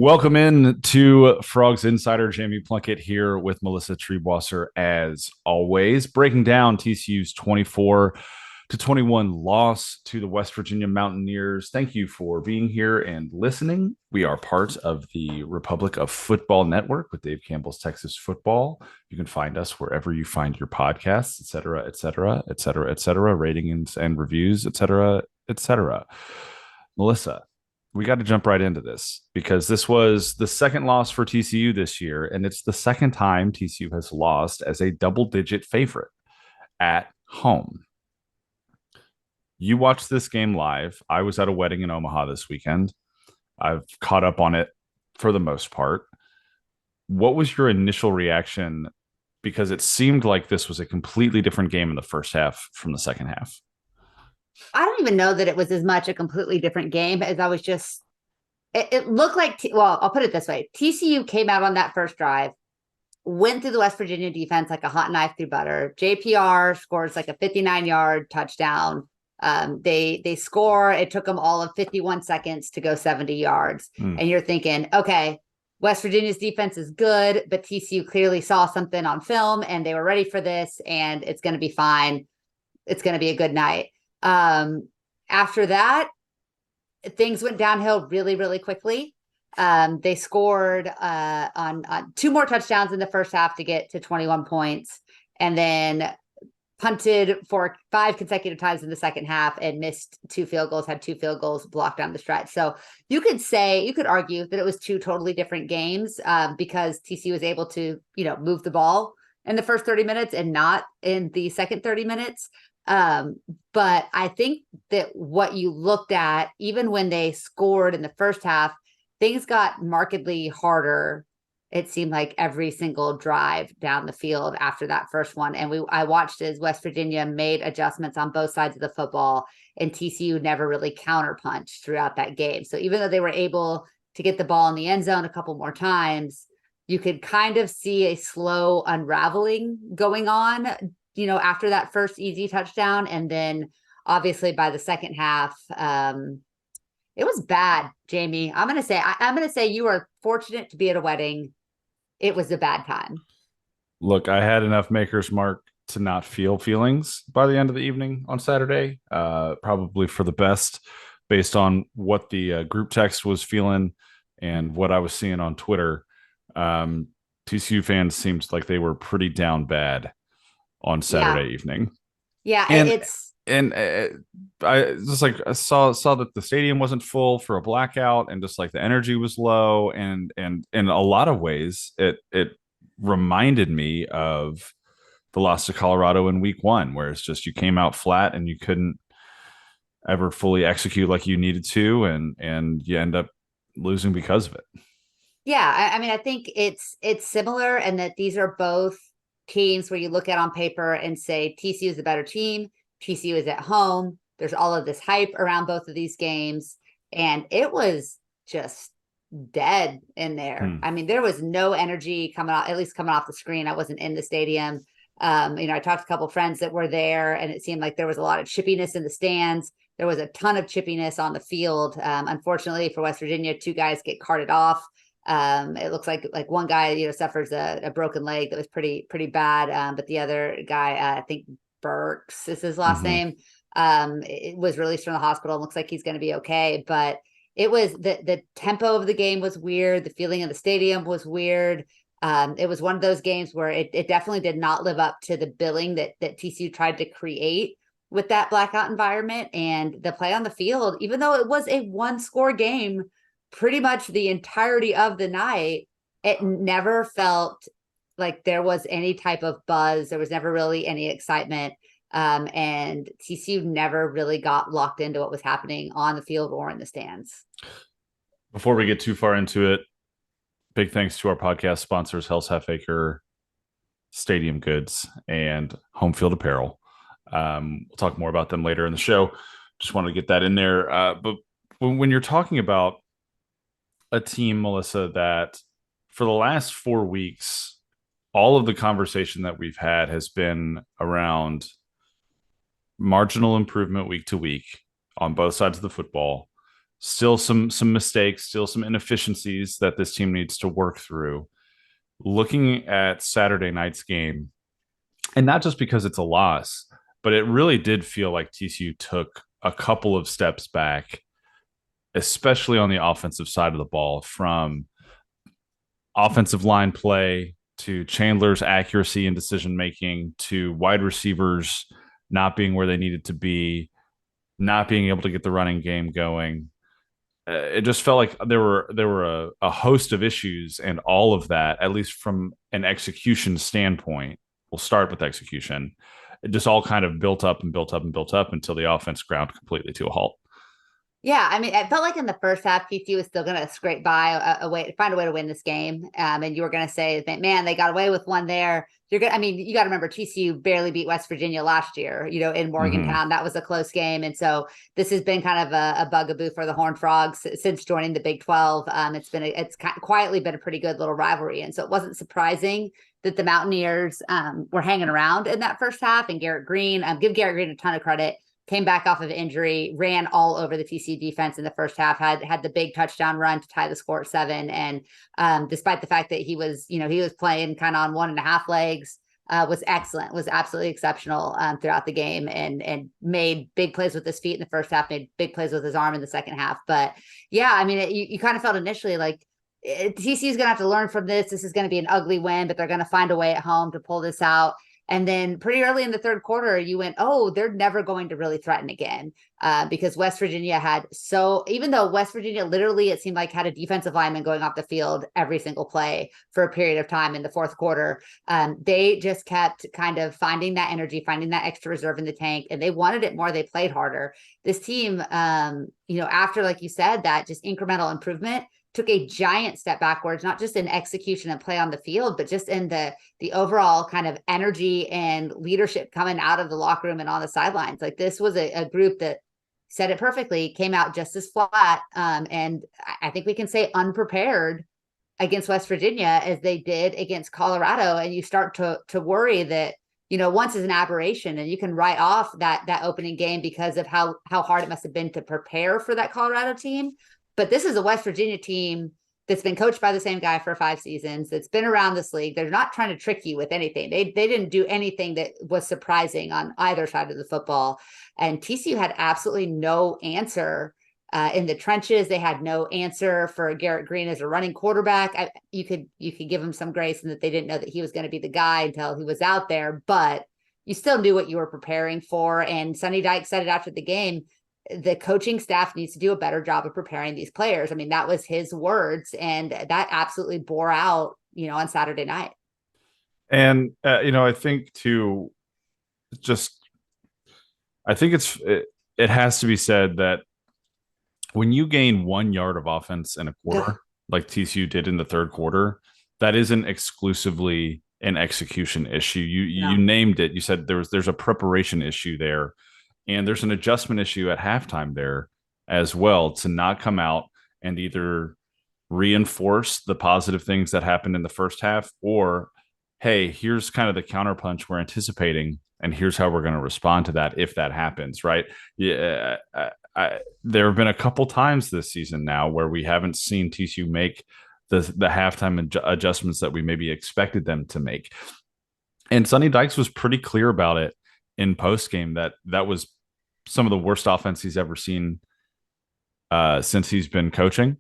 Welcome in to Frogs Insider. Jamie Plunkett here with Melissa Triebwasser, as always, breaking down TCU's 24-21 loss to the West Virginia Mountaineers. Thank you for being here and listening. We are part of the Republic of Football Network with Dave Campbell's Texas Football. You can find us wherever you find your podcasts, et cetera, et cetera, et cetera, et cetera, ratings and reviews, et cetera, et cetera. Melissa, we got to jump right into this because this was the second loss for TCU this year, and it's the second time TCU has lost as a double-digit favorite at home. You watched this game live. I was at a wedding in Omaha this weekend. I've caught up on it for the most part. What was your initial reaction? Because it seemed like this was a completely different game in the first half from the second half. I don't even know that it was as much a completely different game as I was just, it looked like, well, I'll put it this way. TCU came out on that first drive, went through the West Virginia defense like a hot knife through butter. JPR scores like a 59-yard touchdown. They score. It took them all of 51 seconds to go 70 yards. And you're thinking, okay, West Virginia's defense is good, but TCU clearly saw something on film and they were ready for this, and it's going to be fine. It's going to be a good night. After that, things went downhill really, really quickly. They scored on two more touchdowns in the first half to get to 21 points, and then punted for 5 consecutive times in the second half and missed 2 field goals, had 2 field goals blocked down the stretch. So you could argue that it was 2 totally different games because TCU was able to, move the ball in the first 30 minutes and not in the second 30 minutes. But I think that what you looked at, even when they scored in the first half, things got markedly harder. It seemed like every single drive down the field after that first one. And I watched as West Virginia made adjustments on both sides of the football, and TCU never really counterpunched throughout that game. So even though they were able to get the ball in the end zone a couple more times, you could kind of see a slow unraveling going on, after that first easy touchdown. And then obviously by the second half, it was bad, Jamie. I'm going to say you are fortunate to be at a wedding. It was a bad time. Look, I had enough Maker's Mark to not feel feelings by the end of the evening on Saturday, probably for the best based on what the group text was feeling and what I was seeing on Twitter. TCU fans seemed like they were pretty down bad on Saturday evening. Yeah, I just like I saw that the stadium wasn't full for a blackout, and just like the energy was low, and in a lot of ways it reminded me of the loss to Colorado in week 1, where it's just you came out flat and you couldn't ever fully execute like you needed to, and you end up losing because of it. Yeah, I mean, I think it's similar, and that these are both teams where you look at on paper and say TCU is the better team. TCU is at home. There's all of this hype around both of these games, and it was just dead in there. I mean, there was no energy coming out, at least coming off the screen. I wasn't in the stadium. I talked to a couple of friends that were there, and it seemed like there was a lot of chippiness in the stands. There was a ton of chippiness on the field. Unfortunately for West Virginia, 2 guys get carted off. It looks like one guy, suffers a broken leg that was pretty bad. But the other guy, I think Burks is his last name, it was released from the hospital and looks like he's going to be okay. But it was the tempo of the game was weird. The feeling of the stadium was weird. It was one of those games where it definitely did not live up to the billing that TCU tried to create with that blackout environment. And the play on the field, even though it was a 1-score game pretty much the entirety of the night, it never felt like there was any type of buzz. There was never really any excitement. And TCU never really got locked into what was happening on the field or in the stands. Before we get too far into it, big thanks to our podcast sponsors, Hell's Half Acre, Stadium Goods, and Home Field Apparel. We'll talk more about them later in the show. Just want to get that in there. But when you're talking about a team, Melissa, that for the last 4 weeks, all of the conversation that we've had has been around marginal improvement week to week on both sides of the football, Still some mistakes, still some inefficiencies that this team needs to work through. Looking at Saturday night's game, and not just because it's a loss, but it really did feel like TCU took a couple of steps back, especially on the offensive side of the ball, from offensive line play to Chandler's accuracy and decision making to wide receivers not being where they needed to be, not being able to get the running game going. It just felt like there were a host of issues, and all of that, at least from an execution standpoint, we'll start with execution. It just all kind of built up and built up and built up until the offense ground completely to a halt. Yeah, I mean, it felt like in the first half, TCU was still going to scrape by a way, find a way to win this game. And you were going to say, man, they got away with one there. You're going. I mean, you got to remember TCU barely beat West Virginia last year. In Mm-hmm. Morgantown, that was a close game, and so this has been kind of a bugaboo for the Horned Frogs since joining the Big 12. It's quietly been a pretty good little rivalry, and so it wasn't surprising that the Mountaineers were hanging around in that first half. And Garrett Green, give Garrett Green a ton of credit, came back off of injury, ran all over the TCU defense in the first half, had the big touchdown run to tie the score at 7. And despite the fact that he was playing kind of on 1.5 legs, was excellent, was absolutely exceptional throughout the game, and made big plays with his feet in the first half, made big plays with his arm in the second half. But yeah, I mean, you kind of felt initially like TCU is going to have to learn from this. This is going to be an ugly win, but they're going to find a way at home to pull this out. And then pretty early in the third quarter, you went, oh, they're never going to really threaten again, because West Virginia even though West Virginia literally, it seemed like, had a defensive lineman going off the field every single play for a period of time in the fourth quarter, they just kept kind of finding that energy, finding that extra reserve in the tank, and they wanted it more. They played harder. This team, after, like you said, that just incremental improvement, took a giant step backwards, not just in execution and play on the field, but just in the overall kind of energy and leadership coming out of the locker room and on the sidelines. Like, this was a group that, said it perfectly, came out just as flat. And I think we can say unprepared against West Virginia as they did against Colorado. And you start to worry that, once is an aberration, and you can write off that opening game because of how hard it must have been to prepare for that Colorado team. But this is a West Virginia team that's been coached by the same guy for 5 seasons, that's been around this league. They're not trying to trick you with anything. They didn't do anything that was surprising on either side of the football. And TCU had absolutely no answer in the trenches. They had no answer for Garrett Green as a running quarterback. You could give him some grace in that they didn't know that he was going to be the guy until he was out there, but you still knew what you were preparing for. And Sonny Dykes said it after the game: the coaching staff needs to do a better job of preparing these players. I mean, that was his words, and that absolutely bore out, on Saturday night. And I think too, just I think it has to be said that when you gain 1 yard of offense in a quarter, like TCU did in the third quarter, that isn't exclusively an execution issue. You No. named it. You said there's a preparation issue there, and there's an adjustment issue at halftime there as well, to not come out and either reinforce the positive things that happened in the first half, or hey, here's kind of the counterpunch we're anticipating, and here's how we're going to respond to that if that happens, right? Yeah, there have been a couple times this season now where we haven't seen TCU make the halftime adjustments that we maybe expected them to make. And Sonny Dykes was pretty clear about it in post game, that was some of the worst offense he's ever seen since he's been coaching.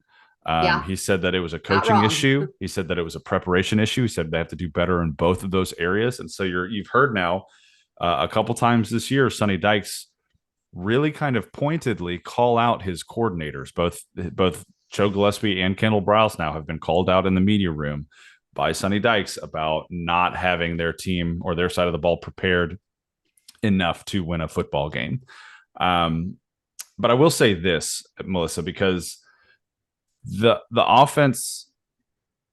Yeah, He said that it was a not coaching wrong. issue. He said that it was a preparation issue. He said they have to do better in both of those areas. And so you've heard now a couple times this year, Sonny Dykes really kind of pointedly call out his coordinators. Both Joe Gillespie and Kendall Browse now have been called out in the media room by Sonny Dykes about not having their team or their side of the ball prepared enough to win a football game. But I will say this, Melissa, because the offense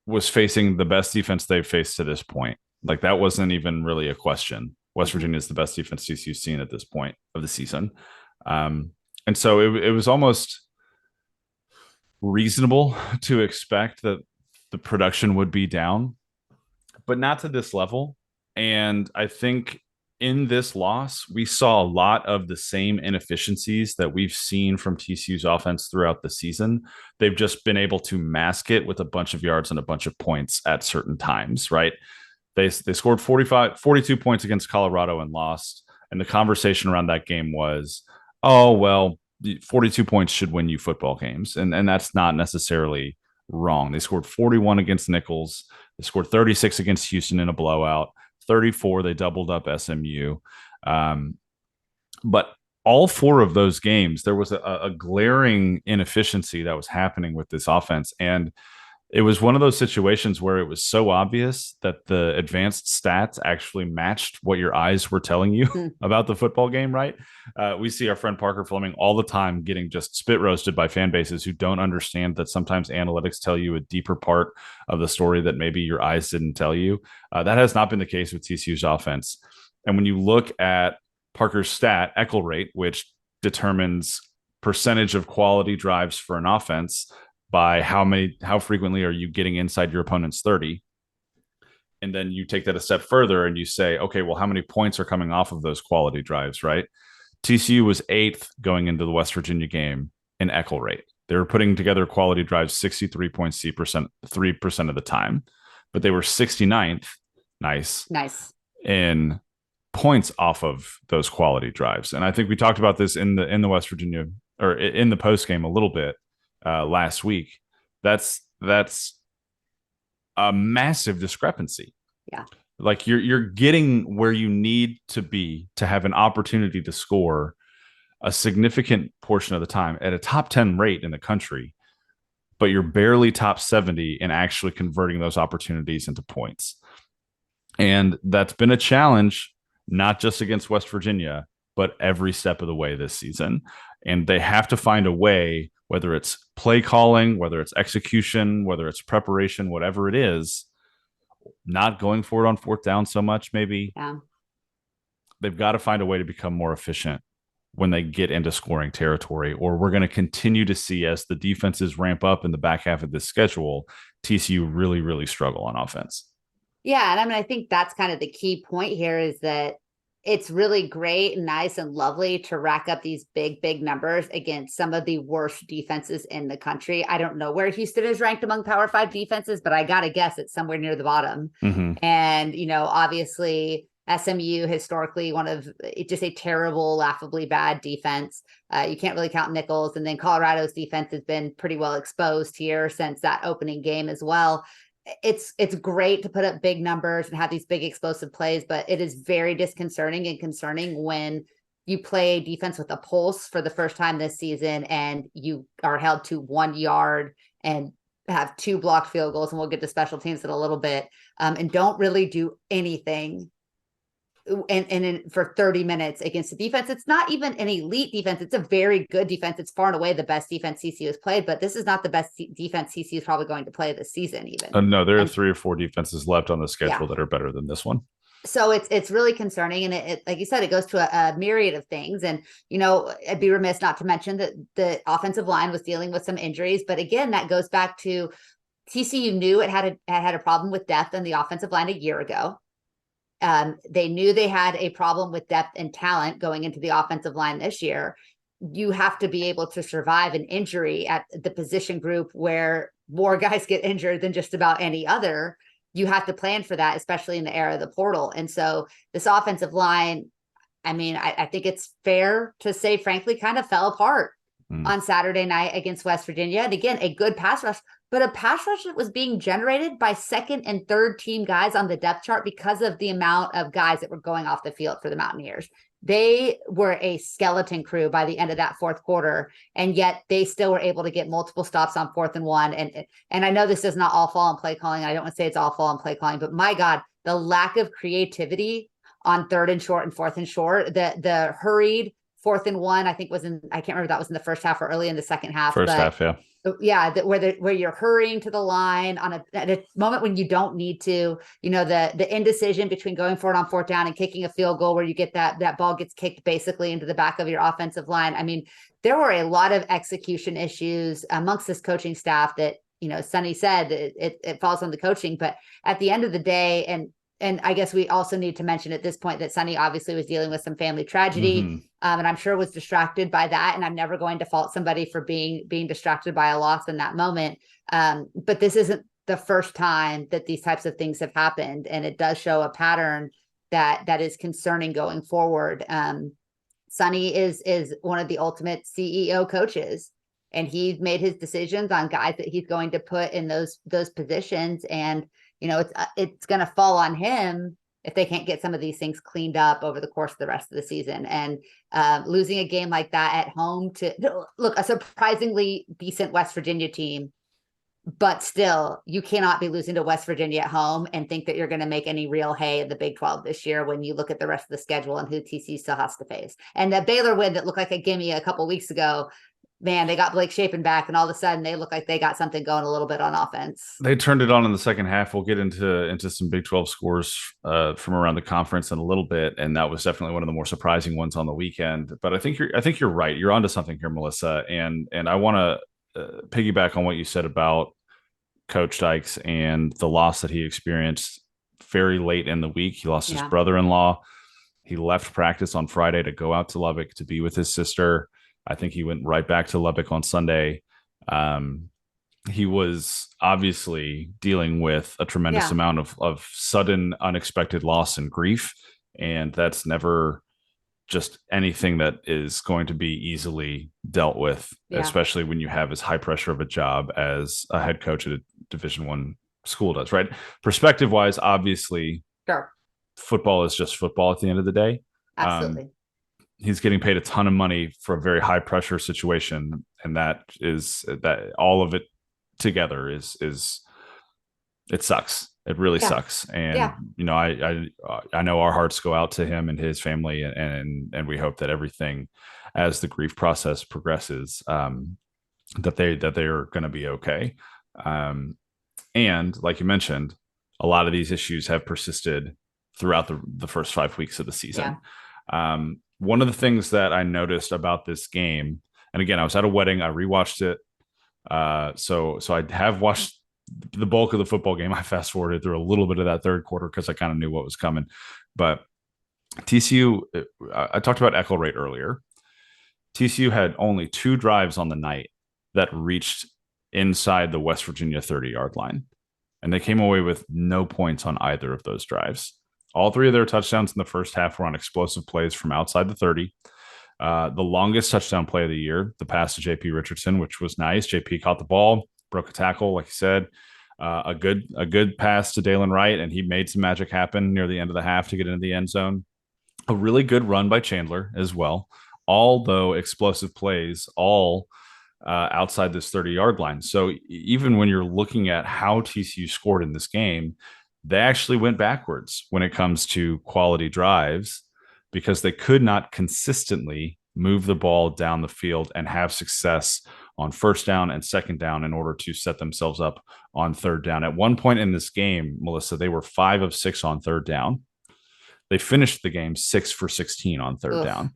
was facing the best defense they've faced to this point. Like, that wasn't even really a question. West Virginia is the best defense TCU's seen at this point of the season. And so it was almost reasonable to expect that the production would be down, but not to this level. And I think in this loss, we saw a lot of the same inefficiencies that we've seen from TCU's offense throughout the season. They've just been able to mask it with a bunch of yards and a bunch of points at certain times, right? They scored 42 points against Colorado and lost. And the conversation around that game was, oh, well, 42 points should win you football games. And that's not necessarily wrong. They scored 41 against Nichols. They scored 36 against Houston in a blowout. 34, they doubled up SMU. But all four of those games, there was a glaring inefficiency that was happening with this offense. And it was one of those situations where it was so obvious that the advanced stats actually matched what your eyes were telling you about the football game, right? We see our friend Parker Fleming all the time getting just spit roasted by fan bases who don't understand that sometimes analytics tell you a deeper part of the story that maybe your eyes didn't tell you. That has not been the case with TCU's offense. And when you look at Parker's stat, Eckel rate, which determines percentage of quality drives for an offense, by how frequently are you getting inside your opponent's 30, and then you take that a step further and you say, okay, well, how many points are coming off of those quality drives, right? TCU was 8th going into the West Virginia game in Eckel rate. They were putting together quality drives 63.3% of the time, but they were 69th, nice in points off of those quality drives. And I think we talked about this in the West Virginia, or in the post game a little bit last week. That's a massive discrepancy. Yeah. Like you're getting where you need to be to have an opportunity to score a significant portion of the time at a top 10 rate in the country, but you're barely top 70 in actually converting those opportunities into points. And that's been a challenge, not just against West Virginia, but every step of the way this season. And they have to find a way, whether it's play calling, whether it's execution, whether it's preparation, whatever it is, not going for it on fourth down so much, maybe. Yeah. They've got to find a way to become more efficient when they get into scoring territory, or we're going to continue to see, as the defenses ramp up in the back half of this schedule, TCU really, really struggle on offense. Yeah. And I mean, I think that's kind of the key point here, is that it's really great and nice and lovely to rack up these big numbers against some of the worst defenses in the country. I don't know where Houston is ranked among Power 5 defenses, but I got to guess it's somewhere near the bottom. Mm-hmm. And, obviously SMU historically, just a terrible, laughably bad defense. You can't really count Nichols. And then Colorado's defense has been pretty well exposed here since that opening game as well. It's great to put up big numbers and have these big explosive plays, but it is very disconcerting and concerning when you play defense with a pulse for the first time this season and you are held to 1 yard and have 2 blocked field goals, and we'll get to special teams in a little bit, and don't really do anything for 30 minutes against the defense. It's not even an elite defense. It's a very good defense. It's far and away the best defense TCU has played, but this is not the best defense TCU is probably going to play this season even. No, there are 3 or 4 defenses left on the schedule that are better than this one. So it's really concerning. And it like you said, it goes to a myriad of things. And, I'd be remiss not to mention that the offensive line was dealing with some injuries. But again, that goes back to TCU knew it had a problem with depth in the offensive line a year ago. They knew they had a problem with depth and talent going into the offensive line this year. You have to be able to survive an injury at the position group where more guys get injured than just about any other. You have to plan for that, especially in the era of the portal. And so this offensive line, I mean, I think it's fair to say, frankly, kind of fell apart on Saturday night against West Virginia. And again, a good pass rush, but a pass rush that was being generated by second and third team guys on the depth chart because of the amount of guys that were going off the field for the Mountaineers. They were a skeleton crew by the end of that fourth quarter, and yet they still were able to get multiple stops on 4th and 1. And I know this does not all fall on play calling. I don't want to say it's all fall on play calling, but my God, the lack of creativity on 3rd and short and 4th and short, the hurried 4th and 1, I think I can't remember if that was in the first half or early in the second half. First half, yeah. Yeah, where you're hurrying to the line at a moment when you don't need to, the indecision between going for it on 4th down and kicking a field goal where you get that ball gets kicked basically into the back of your offensive line. I mean, there were a lot of execution issues amongst this coaching staff that, Sonny said it falls on the coaching, but at the end of the day, and and I guess we also need to mention at this point that Sonny obviously was dealing with some family tragedy, Mm-hmm. and I'm sure was distracted by that. And I'm never going to fault somebody for being distracted by a loss in that moment. But this isn't the first time that these types of things have happened, and it does show a pattern that is concerning going forward. Sonny is one of the ultimate CEO coaches, and he's made his decisions on guys that he's going to put in those positions. And it's going to fall on him if they can't get some of these things cleaned up over the course of the rest of the season. And losing a game like that at home to look, a surprisingly decent West Virginia team, but still, you cannot be losing to West Virginia at home and think that you're going to make any real hay in the Big 12 this year when you look at the rest of the schedule and who TCU still has to face. And the Baylor win that looked like a gimme a couple weeks ago, man, they got Blake Shapen back, and all of a sudden they look like they got something going a little bit on offense. They turned it on in the second half. We'll get into some Big 12 scores from around the conference in a little bit, and that was definitely one of the more surprising ones on the weekend. But I think you're right. You're onto something here, Melissa, and I want to piggyback on what you said about Coach Dykes and the loss that he experienced very late in the week. He lost his brother-in-law. He left practice on Friday to go out to Lubbock to be with his sister. I think he went right back to Lubbock on Sunday. He was obviously dealing with a tremendous amount of sudden, unexpected loss and grief. And that's never just anything that is going to be easily dealt with, especially when you have as high pressure of a job as a head coach at a Division I school does, right? Perspective wise, obviously, football is just football at the end of the day. Absolutely. He's getting paid a ton of money for a very high pressure situation. And that all of it together is it sucks. It really sucks. And, I know our hearts go out to him and his family, and we hope that everything as the grief process progresses, that they are going to be okay. And like you mentioned, a lot of these issues have persisted throughout the first 5 weeks of the season. One of the things that I noticed about this game, and again, I was at a wedding, I rewatched it. So I have watched the bulk of the football game. I fast forwarded through a little bit of that third quarter because I kind of knew what was coming. But TCU, I talked about echo rate earlier. TCU had only 2 drives on the night that reached inside the West Virginia 30-yard line. And they came away with no points on either of those drives. All 3 of their touchdowns in the first half were on explosive plays from outside the 30. The longest touchdown play of the year, the pass to JP Richardson, which was nice. JP caught the ball, broke a tackle, like you said. A good pass to Dalen Wright, and he made some magic happen near the end of the half to get into the end zone. A really good run by Chandler as well. All, though, explosive plays, all outside this 30-yard line. So even when you're looking at how TCU scored in this game, they actually went backwards when it comes to quality drives because they could not consistently move the ball down the field and have success on first down and second down in order to set themselves up on third down. At one point in this game, Melissa, they were 5 of 6 on third down. They finished the game 6 for 16 on third down.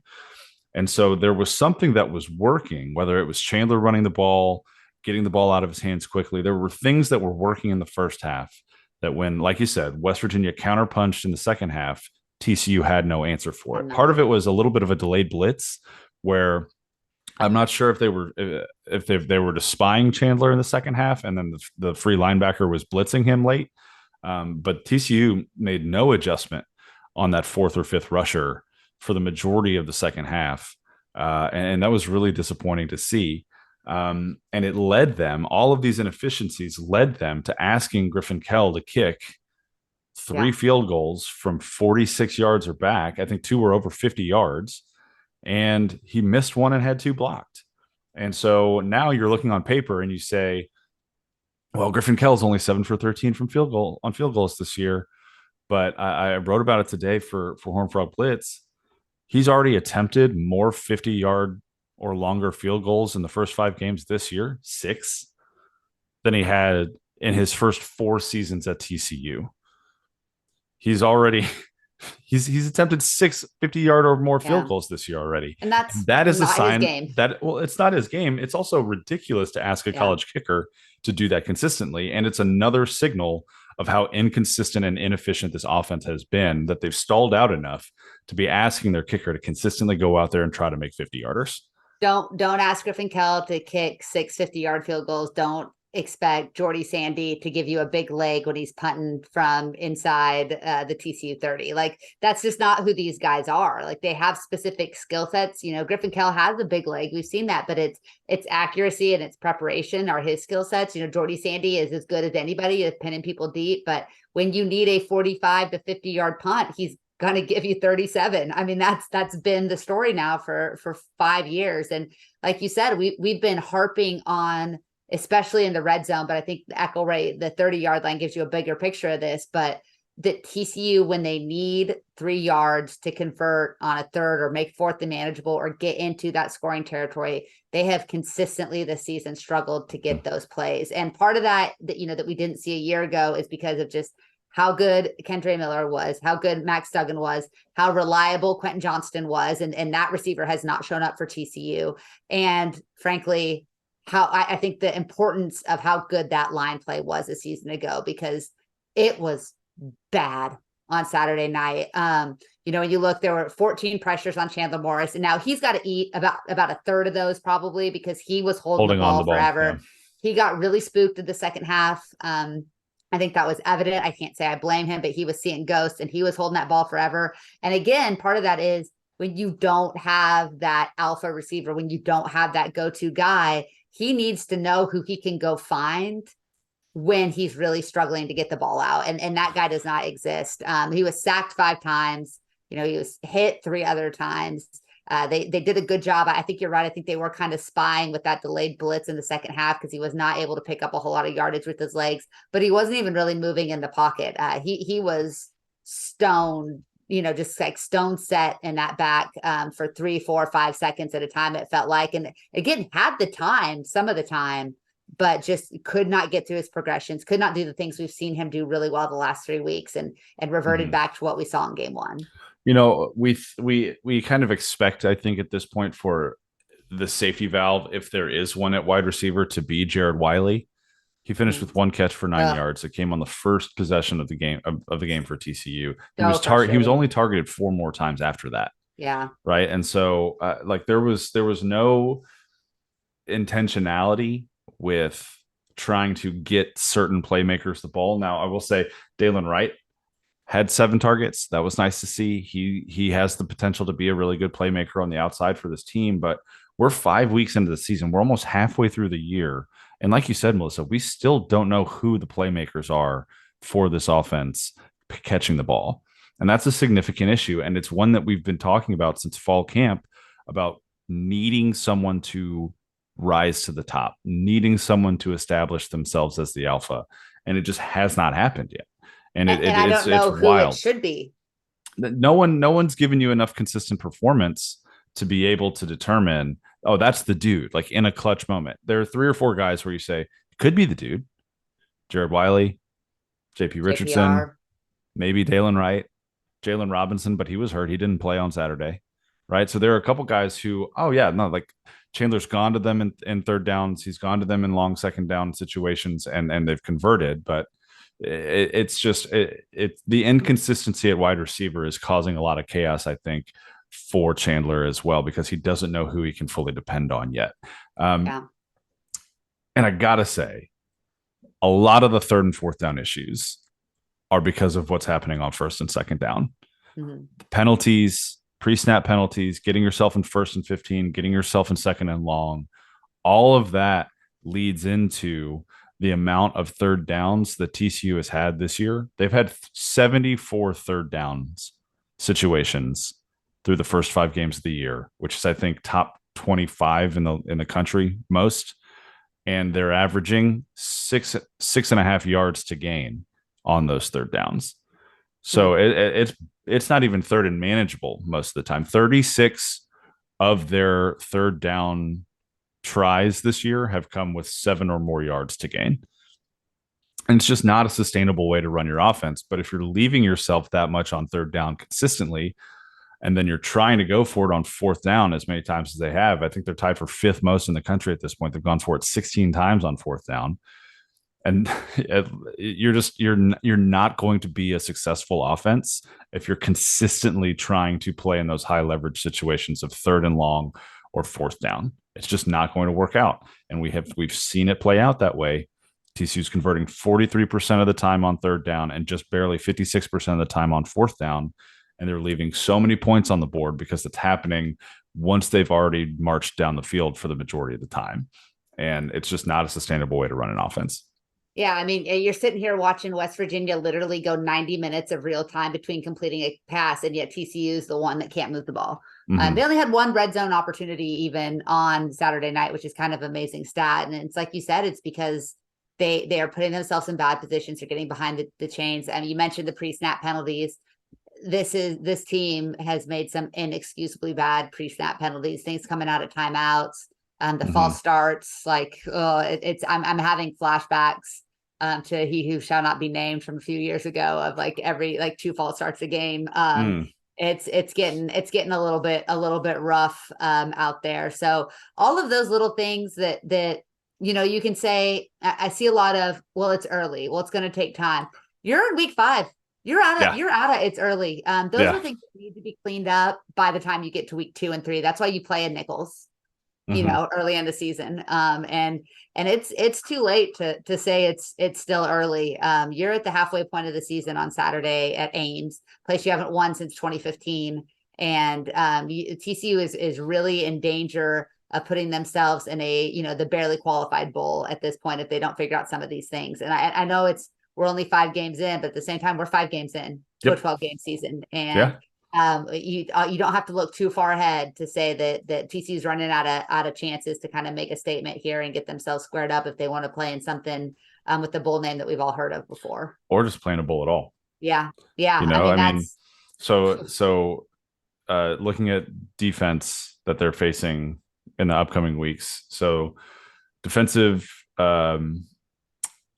And so there was something that was working, whether it was Chandler running the ball, getting the ball out of his hands quickly. There were things that were working in the first half that when, like you said, West Virginia counterpunched in the second half, TCU had no answer for it. Part of it was a little bit of a delayed blitz where I'm not sure if they were just spying Chandler in the second half and then the free linebacker was blitzing him late. But TCU made no adjustment on that 4th or 5th rusher for the majority of the second half. And that was really disappointing to see. And it led them, all of these inefficiencies led them to asking Griffin Kell to kick 3 field goals from 46 yards or back. I think 2 were over 50 yards. And he missed 1 and had 2 blocked. And so now you're looking on paper and you say, well, Griffin Kell's only 7 for 13 from field goals this year. But I wrote about it today for Horned Frog Blitz. He's already attempted more 50-yard or longer field goals in the first 5 games this year, 6, than he had in his first 4 seasons at TCU. He's already he's attempted 6 50-yard or more field goals this year already. And that is a sign game. that, well, it's not his game. It's also ridiculous to ask a college kicker to do that consistently. And it's another signal of how inconsistent and inefficient this offense has been, that they've stalled out enough to be asking their kicker to consistently go out there and try to make 50-yarders. Don't ask Griffin Kell to kick 6 50-yard field goals. Don't expect Jordy Sandy to give you a big leg when he's punting from inside the TCU 30. Like, that's just not who these guys are. Like, they have specific skill sets. You know, Griffin Kell has a big leg. We've seen that, but it's accuracy and its preparation are his skill sets. You know, Jordy Sandy is as good as anybody at pinning people deep, but when you need a 45 to 50-yard punt, he's going to give you 37. I mean, that's been the story now for 5 years. And like you said, we've been harping on, especially in the red zone, but I think the echo rate, the 30-yard line gives you a bigger picture of this, but that TCU, when they need 3 yards to convert on a third or make fourth and manageable or get into that scoring territory, they have consistently this season struggled to get those plays. And part of that, that we didn't see a year ago is because of just how good Kendre Miller was, how good Max Duggan was, how reliable Quentin Johnston was, and that receiver has not shown up for TCU. And frankly, how I think the importance of how good that line play was a season ago, because it was bad on Saturday night. When you look, there were 14 pressures on Chandler Morris, and now he's got to eat about a third of those probably because he was holding the ball forever. Yeah. He got really spooked in the second half. I think that was evident. I can't say I blame him, but he was seeing ghosts and he was holding that ball forever. And again, part of that is when you don't have that alpha receiver, when you don't have that go-to guy, he needs to know who he can go find when he's really struggling to get the ball out. And that guy does not exist. He was sacked 5 times. He was hit 3 other times. They did a good job. I think you're right. I think they were kind of spying with that delayed blitz in the second half because he was not able to pick up a whole lot of yardage with his legs, but he wasn't even really moving in the pocket. He was stone, just like stone set in that back for 3, 4, 5 seconds at a time, it felt like. And again, had the time, some of the time, but just could not get through his progressions, could not do the things we've seen him do really well the last 3 weeks, and reverted back to what we saw in game 1. We kind of expect, I think, at this point for the safety valve, if there is one at wide receiver, to be Jared Wiley. He finished with 1 catch for 9 yards. It came on the first possession of the game for TCU. He was only targeted 4 more times after that. Yeah. Right. And so there was no intentionality with trying to get certain playmakers the ball. Now, I will say Dalen Wright had 7 targets. That was nice to see. He has the potential to be a really good playmaker on the outside for this team, but we're 5 weeks into the season. We're almost halfway through the year. And like you said, Melissa, we still don't know who the playmakers are for this offense catching the ball. And that's a significant issue. And it's one that we've been talking about since fall camp, about needing someone to rise to the top, needing someone to establish themselves as the alpha. And it just has not happened yet. And I don't know who wild. It should be. No one's given you enough consistent performance to be able to determine, oh, that's the dude, like in a clutch moment. There are 3 or 4 guys where you say, could be the dude. Jared Wiley, JP Richardson, JPR. Maybe Dalen Wright, Jalen Robinson, but he was hurt. He didn't play on Saturday. Right. So there are a couple guys who, like Chandler's gone to them in third downs. He's gone to them in long second down situations and they've converted. But it's just the inconsistency at wide receiver is causing a lot of chaos, I think, for Chandler as well, because he doesn't know who he can fully depend on yet. And I gotta say, a lot of the third and fourth down issues are because of what's happening on first and second down. The penalties, pre-snap penalties, getting yourself in 1st and 15, getting yourself in 2nd and long, all of that leads into the amount of third downs that TCU has had this year. They've had 74 third downs situations through the first 5 games of the year, which is, I think, top 25 in the country most. And they're averaging 6.5 yards to gain on those third downs. So it's not even third and manageable most of the time. 36 of their third down tries this year have come with 7 or more yards to gain. And it's just not a sustainable way to run your offense. But if you're leaving yourself that much on third down consistently, and then you're trying to go for it on fourth down as many times as they have, I think they're tied for 5th most in the country at this point. They've gone for it 16 times on fourth down. And you're not going to be a successful offense if you're consistently trying to play in those high leverage situations of third and long or fourth down. It's just not going to work out. And we've seen it play out that way. TCU's converting 43% of the time on third down and just barely 56% of the time on fourth down. And they're leaving so many points on the board because it's happening once they've already marched down the field for the majority of the time. And it's just not a sustainable way to run an offense. Yeah, I mean, you're sitting here watching West Virginia literally go 90 minutes of real time between completing a pass, and yet TCU is the one that can't move the ball. They only had one red zone opportunity even on Saturday night, which is kind of amazing stat. And it's like you said, it's because they are putting themselves in bad positions. They're getting behind the chains. I mean, you mentioned the pre-snap penalties. This team has made some inexcusably bad pre-snap penalties, things coming out of timeouts, the false starts. Like, I'm having flashbacks to He Who Shall Not Be Named from a few years ago of like every like 2 false starts a game. It's getting a little bit rough out there. So all of those little things that you can say. I see a lot of, well, it's early. Well, it's going to take time. You're in week 5. You're out of it's early. Those are things that need to be cleaned up by the time you get to week 2 and 3. That's why you play in nickels, early in the season. And it's too late to say it's still early. You're at the halfway point of the season on Saturday at Ames, place you haven't won since 2015. And TCU is really in danger of putting themselves in the barely qualified bowl at this point if they don't figure out some of these things. And I know we're only 5 games in, but at the same time, we're 5 games in to a 12-game season. And you don't have to look too far ahead to say that TCU's running out of chances to kind of make a statement here and get themselves squared up if they want to play in something with the bowl name that we've all heard of before. Or just playing a bowl at all. Yeah. Yeah. So looking at defense that they're facing in the upcoming weeks. So defensive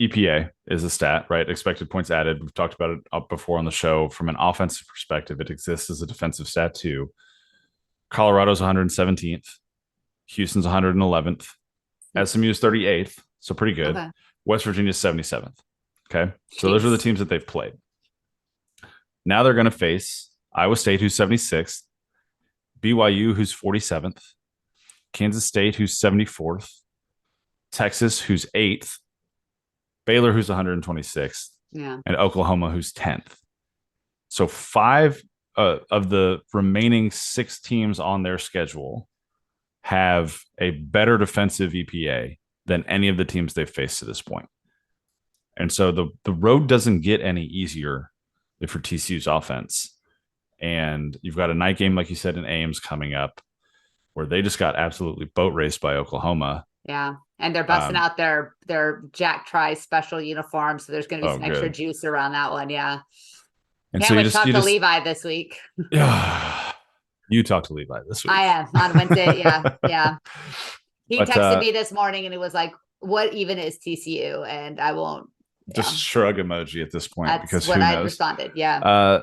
EPA is a stat, right? Expected points added. We've talked about it up before on the show. From an offensive perspective, it exists as a defensive stat too. Colorado's 117th. Houston's 111th. SMU is 38th, so pretty good. Okay. West Virginia's 77th. Okay. So those are the teams that they've played. Now they're going to face Iowa State, who's 76th, BYU, who's 47th, Kansas State, who's 74th, Texas, who's 8th, Baylor, who's 126th, and Oklahoma, who's 10th. So 5 of the remaining 6 teams on their schedule have a better defensive EPA than any of the teams they've faced to this point. And so the road doesn't get any easier for TCU's offense. And you've got a night game, like you said, in Ames coming up, where they just got absolutely boat raced by Oklahoma. Yeah. And they're busting out their Jack Tri special uniforms. So there's going to be some extra juice around that one. Yeah. And can't wait to talk to Levi this week. You talked to Levi this week. I am on Wednesday. Yeah. He texted me this morning and it was like, what even is TCU? And I won't. Just shrug emoji at this point. That's because what who I knows? Responded. Yeah.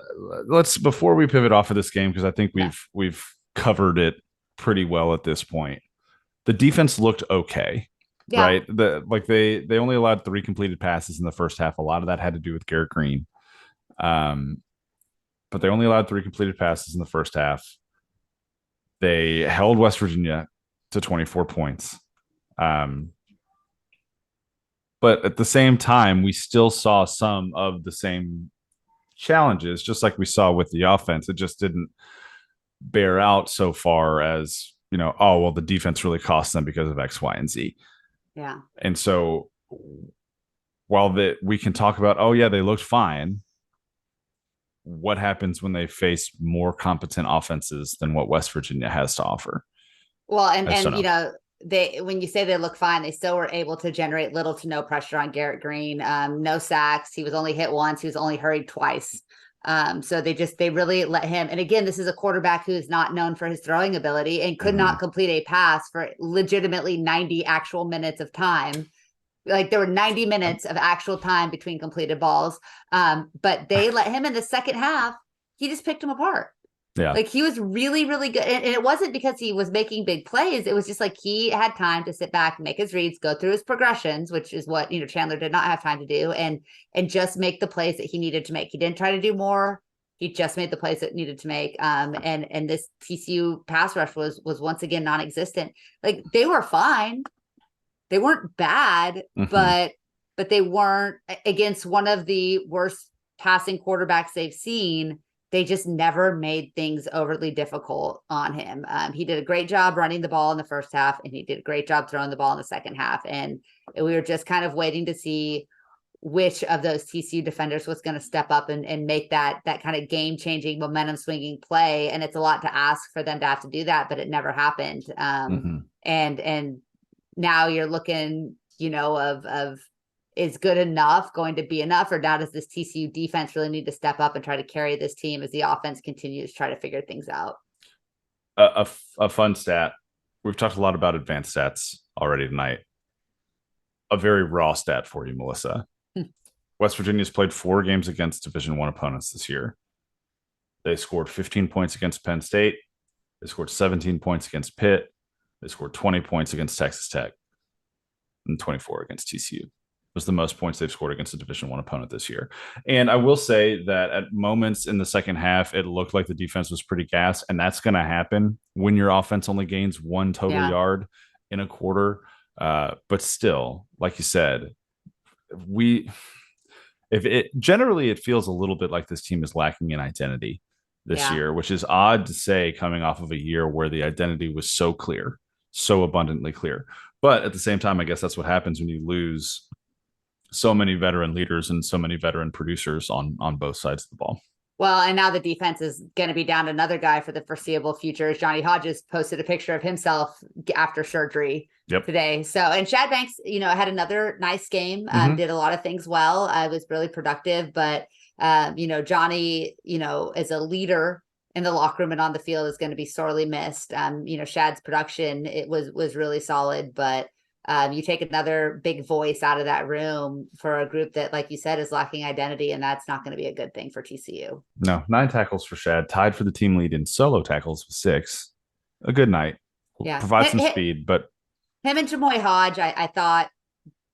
Before we pivot off of this game, because I think we've covered it pretty well at this point. The defense looked okay. Yeah. Right. They only allowed 3 completed passes in the first half. A lot of that had to do with Garrett Green. But they only allowed 3 completed passes in the first half. They held West Virginia to 24 points. But at the same time, we still saw some of the same challenges, just like we saw with the offense. It just didn't bear out so far as, the defense really cost them because of X, Y, and Z. Yeah. And so while we can talk about, they looked fine, what happens when they face more competent offenses than what West Virginia has to offer? Well, and when you say they look fine, they still were able to generate little to no pressure on Garrett Green. No sacks. He was only hit once. He was only hurried twice. So they really let him. And again, this is a quarterback who is not known for his throwing ability and could not complete a pass for legitimately 90 actual minutes of time. Like there were 90 minutes of actual time between completed balls. But they let him in the second half. He just picked him apart. Yeah. Like he was really, really good. And it wasn't because he was making big plays. It was just like he had time to sit back, make his reads, go through his progressions, which is what, Chandler did not have time to do, and just make the plays that he needed to make. He didn't try to do more. He just made the plays that needed to make. And this TCU pass rush was once again non-existent. Like they were fine. They weren't bad, but they weren't against one of the worst passing quarterbacks they've seen. They just never made things overly difficult on him. He did a great job running the ball in the first half, and he did a great job throwing the ball in the second half. And we were just kind of waiting to see which of those TCU defenders was going to step up and make that kind of game-changing, momentum-swinging play. And it's a lot to ask for them to have to do that, but it never happened. And now you're looking, of is good enough going to be enough, or now does this TCU defense really need to step up and try to carry this team as the offense continues to try to figure things out? A fun stat. We've talked a lot about advanced stats already tonight. A very raw stat for you, Melissa. West Virginia's played 4 games against Division I opponents this year. They scored 15 points against Penn State. They scored 17 points against Pitt. They scored 20 points against Texas Tech and 24 against TCU. Was the most points they've scored against a Division I opponent this year. And I will say that at moments in the second half, it looked like the defense was pretty gassed, and that's going to happen when your offense only gains 1 total yard in a quarter. But still, like you said, generally it feels a little bit like this team is lacking in identity this year, which is odd to say coming off of a year where the identity was so clear, so abundantly clear. But at the same time, I guess that's what happens when you lose so many veteran leaders and so many veteran producers on both sides of the ball. Well, and now the defense is going to be down another guy for the foreseeable future. Johnny Hodges posted a picture of himself after surgery today. So, and Shad Banks, had another nice game, did a lot of things well. Was really productive, but Johnny, as a leader in the locker room and on the field is going to be sorely missed. Shad's production, it was really solid, but you take another big voice out of that room for a group that, like you said, is lacking identity, and that's not going to be a good thing for TCU. No, 9 tackles for Shad, tied for the team lead in solo tackles with 6. A good night. Yeah. Provide some speed, but him and Jamoy Hodge, I thought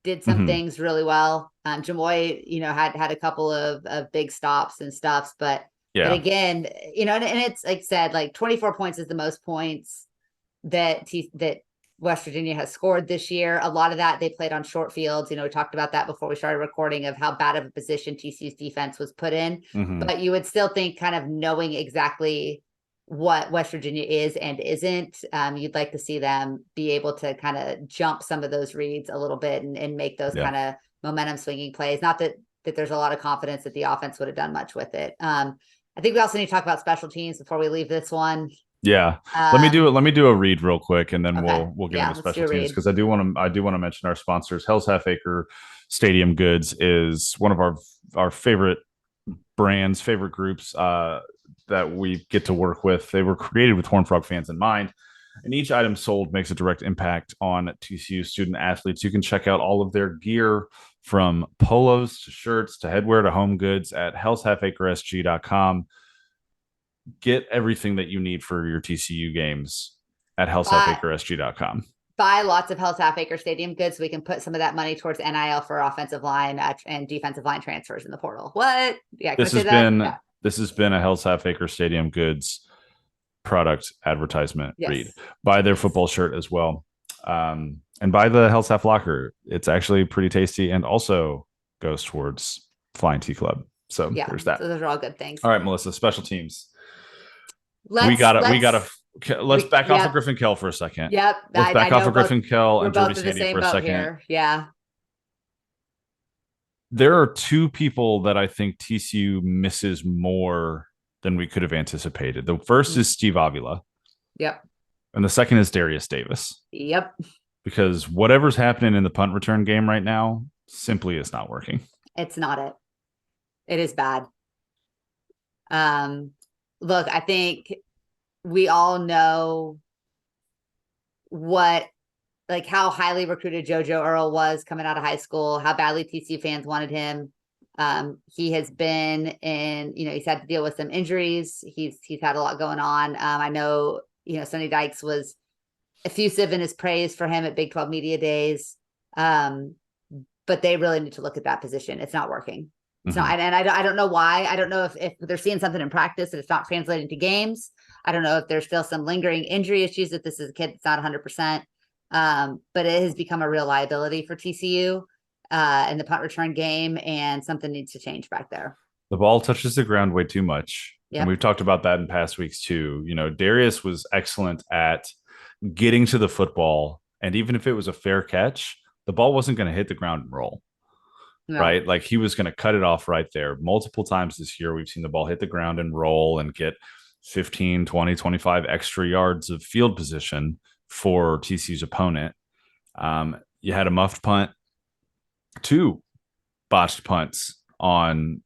did some things really well. Jamoy, had a couple of big stops and stuffs, but again, and it's like I said, like 24 points is the most points that West Virginia has scored this year. A lot of that they played on short fields. We talked about that before we started recording of how bad of a position TCU's defense was put in. But you would still think, kind of knowing exactly what West Virginia is and isn't, you'd like to see them be able to kind of jump some of those reads a little bit and make those kind of momentum swinging plays. Not that there's a lot of confidence that the offense would have done much with it. I think we also need to talk about special teams before we leave this one. Yeah. Let me do a read real quick, and then we'll get into special teams, because I do want to mention our sponsors. Hell's Half Acre Stadium Goods is one of our favorite brands, favorite groups that we get to work with. They were created with Horned Frog fans in mind, and each item sold makes a direct impact on TCU student athletes. You can check out all of their gear, from polos to shirts to headwear to home goods, at hellshalfacresg.com. Get everything that you need for your TCU games at hellshalfacresg.com. Buy lots of Hell's Half Acre Stadium goods so we can put some of that money towards NIL for offensive line and defensive line transfers in the portal. What? Yeah, this has been a Hell's Half Acre Stadium Goods product advertisement read. Buy their football shirt as well. And buy the Hell's Half Locker. It's actually pretty tasty and also goes towards Flying T Club. So there's that. So those are all good things. All right, Melissa, special teams. Let's back off of Griffin Kell for a second. Yep. Let's back off of Griffin Kell and Jordy Sandy for a second. Here. Yeah. There are 2 people that I think TCU misses more than we could have anticipated. The first is Steve Avila. Yep. And the second is Darius Davis. Yep. Because whatever's happening in the punt return game right now simply is not working. It's not it. It is bad. Look, I think we all know how highly recruited JoJo Earle was coming out of high school, how badly TCU fans wanted him. He has been he's had to deal with some injuries. He's had a lot going on. I know, Sonny Dykes was effusive in his praise for him at Big 12 Media Days. But they really need to look at that position. It's not working. It's not, and I don't know why. I don't know if they're seeing something in practice that it's not translating to games. I don't know if there's still some lingering injury issues, that this is a kid that's not 100%. But it has become a real liability for TCU in the punt return game, and something needs to change back there. The ball touches the ground way too much. Yep. And we've talked about that in past weeks too. Darius was excellent at getting to the football. And even if it was a fair catch, the ball wasn't going to hit the ground and roll. No. Right? Like, he was going to cut it off right there. Multiple times this year, we've seen the ball hit the ground and roll and get 15, 20, 25 extra yards of field position for TCU's opponent. You had a muffed punt, 2 botched punts on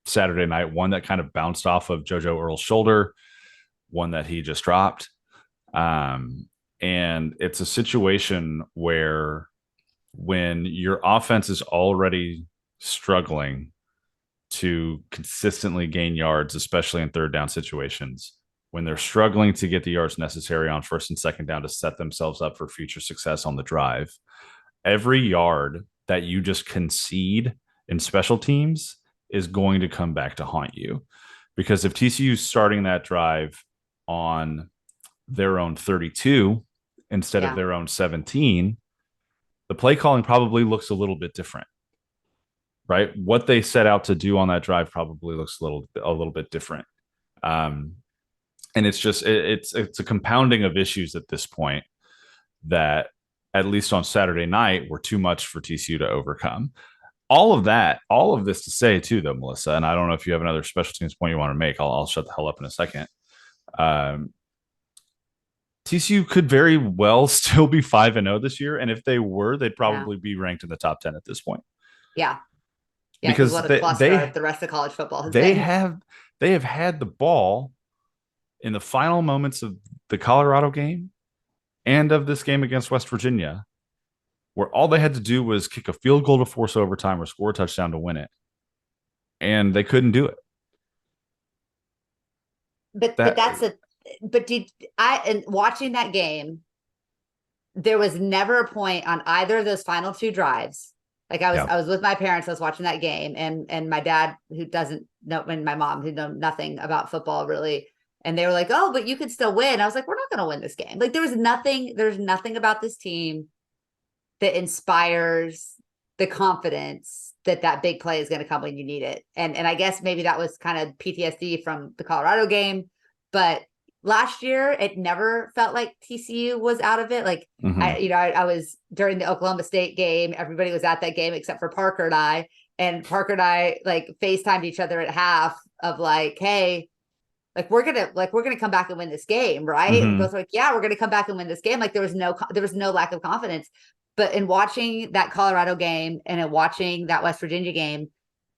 Saturday night, one that kind of bounced off of JoJo Earle's shoulder, one that he just dropped. And it's a situation where, when your offense is already struggling to consistently gain yards, especially in third down situations, when they're struggling to get the yards necessary on first and second down to set themselves up for future success on the drive, every yard that you just concede in special teams is going to come back to haunt you. Because if TCU is starting that drive on their own 32 instead of their own 17, the play calling probably looks a little bit different, right? What they set out to do on that drive probably looks a little bit different. And it's just, it's a compounding of issues at this point that, at least on Saturday night, were too much for TCU to overcome. All of this to say too, though, Melissa, and I don't know if you have another special teams point you want to make. I'll shut the hell up in a second. TCU could very well still be 5-0 this year, and if they were, they'd probably be ranked in the top 10 at this point. Yeah, because what a cluster the rest of college football has been. They have had the ball in the final moments of the Colorado game and of this game against West Virginia, where all they had to do was kick a field goal to force overtime or score a touchdown to win it, and they couldn't do it. But and watching that game, there was never a point on either of those final 2 drives. Like, I was with my parents, I was watching that game, and my dad, who doesn't know, and my mom, who know nothing about football really, and they were like, "Oh, but you could still win." I was like, "We're not going to win this game." Like, there's nothing about this team that inspires the confidence that big play is going to come when you need it. And I guess maybe that was kind of PTSD from the Colorado game, but last year it never felt like TCU was out of it. Like, I was during the Oklahoma State game, everybody was at that game except for Parker and I like FaceTimed each other at half of like, "Hey, we're gonna come back and win this game, right?" And both were like, "Yeah, we're gonna come back and win this game." Like, there was no lack of confidence. But in watching that Colorado game and in watching that West Virginia game,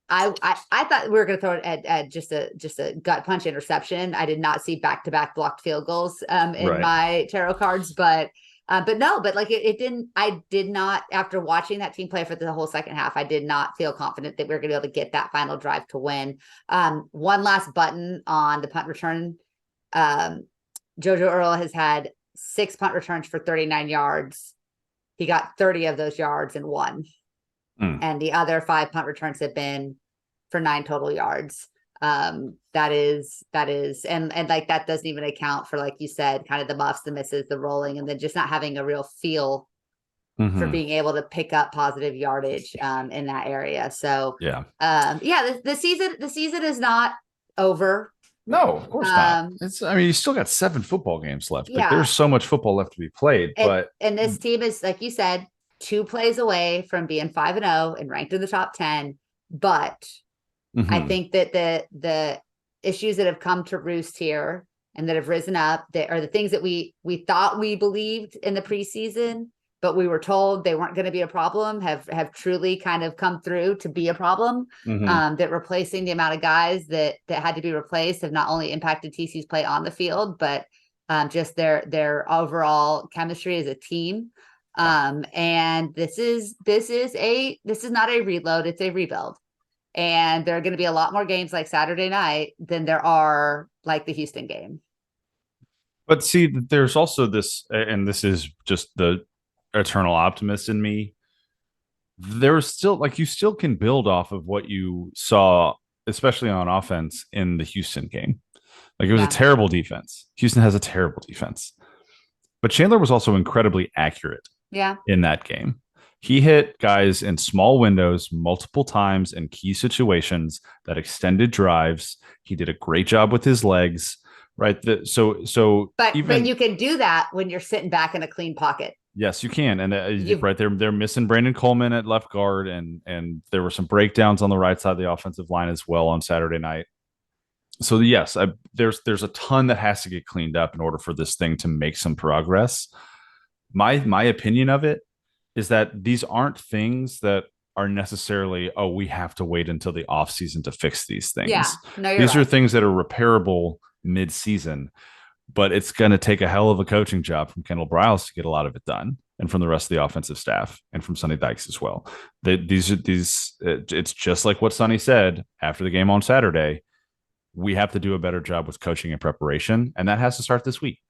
I thought we were going to throw it at just a gut punch interception. I did not see back-to-back blocked field goals in my tarot cards, but like it didn't. I did not, after watching that team play for the whole second half, I did not feel confident that we were going to be able to get that final drive to win. One last button on the punt return. JoJo Earle has had 6 punt returns for 39 yards. He got 30 of those yards and won. And the other 5 punt returns have been for 9 total yards. That is, and like, that doesn't even account for, like you said, kind of the muffs, the misses, the rolling, and then just not having a real feel for being able to pick up positive yardage in that area. So the season is not over. No, of course not. You still got 7 football games left. Like, there's so much football left to be played. And this team is, like you said, 2 plays away from being 5-0 and ranked in the top 10. But I think that the issues that have come to roost here and that have risen up, that are the things that we thought we believed in the preseason, but we were told they weren't going to be a problem, have truly kind of come through to be a problem. That replacing the amount of guys that had to be replaced have not only impacted TCU's play on the field, but just their overall chemistry as a team. And this is not a reload, it's a rebuild. And there are going to be a lot more games like Saturday night than there are like the Houston game. But see, there's also this, and this is just the eternal optimist in me. There's still like you still can build off of what you saw, especially on offense in the Houston game. Like it was a Yeah. terrible defense. Houston has a terrible defense. But Chandler was also incredibly accurate Yeah. in that game. He hit guys in small windows multiple times in key situations that extended drives. He did a great job with his legs, right? So But even you can do that when you're sitting back in a clean pocket. yes, you can. And You right there, they're missing Brandon Coleman at left guard, and there were some breakdowns on the right side of the offensive line as well on Saturday night. So yes, there's a ton that has to get cleaned up in order for this thing to make some progress. My opinion of it is that these aren't things that are necessarily, oh, we have to wait until the offseason to fix these Yeah. things. No, you're These are right. things that are repairable mid-season, but it's going to take a hell of a coaching job from Kendall Briles to get a lot of it done, and from the rest of the offensive staff, and from Sonny Dykes as well. It's just like what Sonny said after the game on Saturday. We have to do a better job with coaching and preparation, and that has to start this week.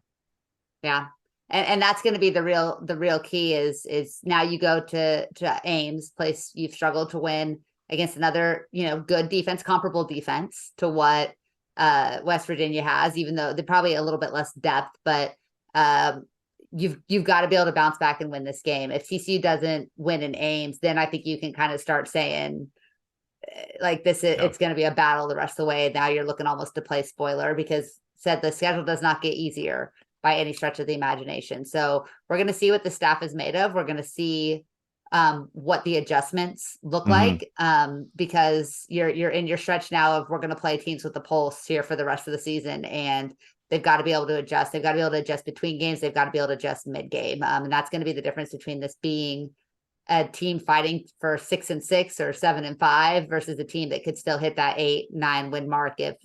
Yeah. And that's going to be the real key is now you go to Ames, place you've struggled to win against another, good defense, comparable defense to what West Virginia has, even though they're probably a little bit less depth, but you've got to be able to bounce back and win this game. If TCU doesn't win in Ames, then I think you can kind of start saying like it's going to be a battle the rest of the way. Now you're looking almost to play spoiler because the schedule does not get easier by any stretch of the imagination. So we're going to see what the staff is made of. We're going to see what the adjustments look like because you're in your stretch now of we're going to play teams with the pulse here for the rest of the season, and they've got to be able to adjust. They've got to be able to adjust between games. They've got to be able to adjust mid-game. And that's going to be the difference between this being a team fighting for 6-6 or 7-5 versus a team that could still hit that 8-9 win mark if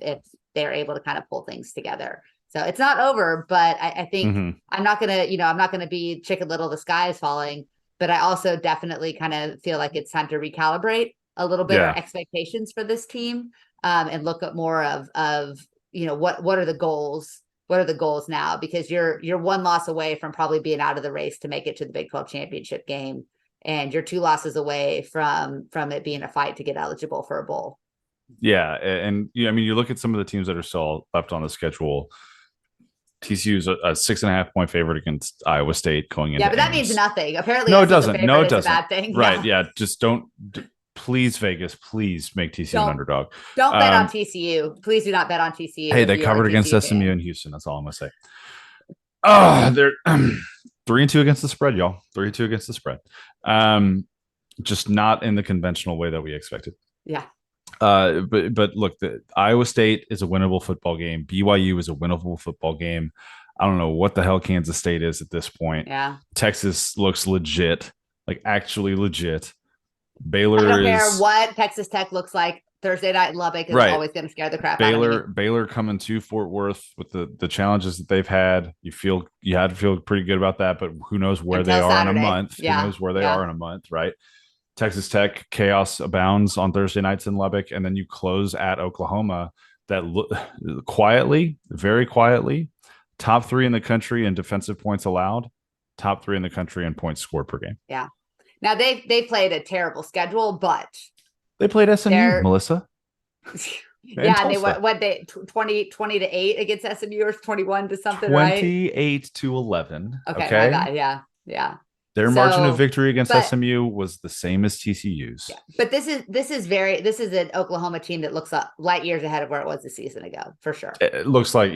they're able to kind of pull things together. So it's not over, but I think I'm not gonna be Chicken Little, the sky is falling, but I also definitely kind of feel like it's time to recalibrate a little bit our expectations for this team, and look at more of what are the goals? What are the goals now? Because you're one loss away from probably being out of the race to make it to the Big 12 championship game, and you're 2 losses away from it being a fight to get eligible for a bowl. Yeah, and you look at some of the teams that are still left on the schedule. TCU is a 6.5 point favorite against Iowa State going into. Yeah, but that means nothing. Apparently, no, it doesn't. No, it doesn't. A bad thing. Right? Yeah, just don't. Please, Vegas, please make TCU an underdog. Don't bet on TCU. Please do not bet on TCU. Hey, they covered against SMU in Houston. That's all I'm gonna say. Oh, they're 3-2 against the spread, y'all. 3-2 against the spread. Just not in the conventional way that we expected. Yeah. But look, the Iowa State is a winnable football game. BYU is a winnable football game. I don't know what the hell Kansas State is at this point. Yeah. Texas looks legit, like actually legit. Baylor I don't care what Texas Tech looks like. Thursday night in Lubbock is always going to scare the crap out of me. Baylor coming to Fort Worth with the challenges that they've had. You had to feel pretty good about that, but who knows where they are in a month? Yeah. Who knows where they are in a month, right? Texas Tech, chaos abounds on Thursday nights in Lubbock, and then you close at Oklahoma. That very quietly, top 3 in the country in defensive points allowed, top 3 in the country in points scored per game. Yeah. Now they played a terrible schedule, but they played SMU, Melissa. Yeah, and they 20-8 against SMU, or 21 to something, 28 to 11. Okay. My bad. Yeah. Their margin of victory against SMU was the same as TCU's. Yeah. But this is an Oklahoma team that looks light years ahead of where it was a season ago, for sure. It looks like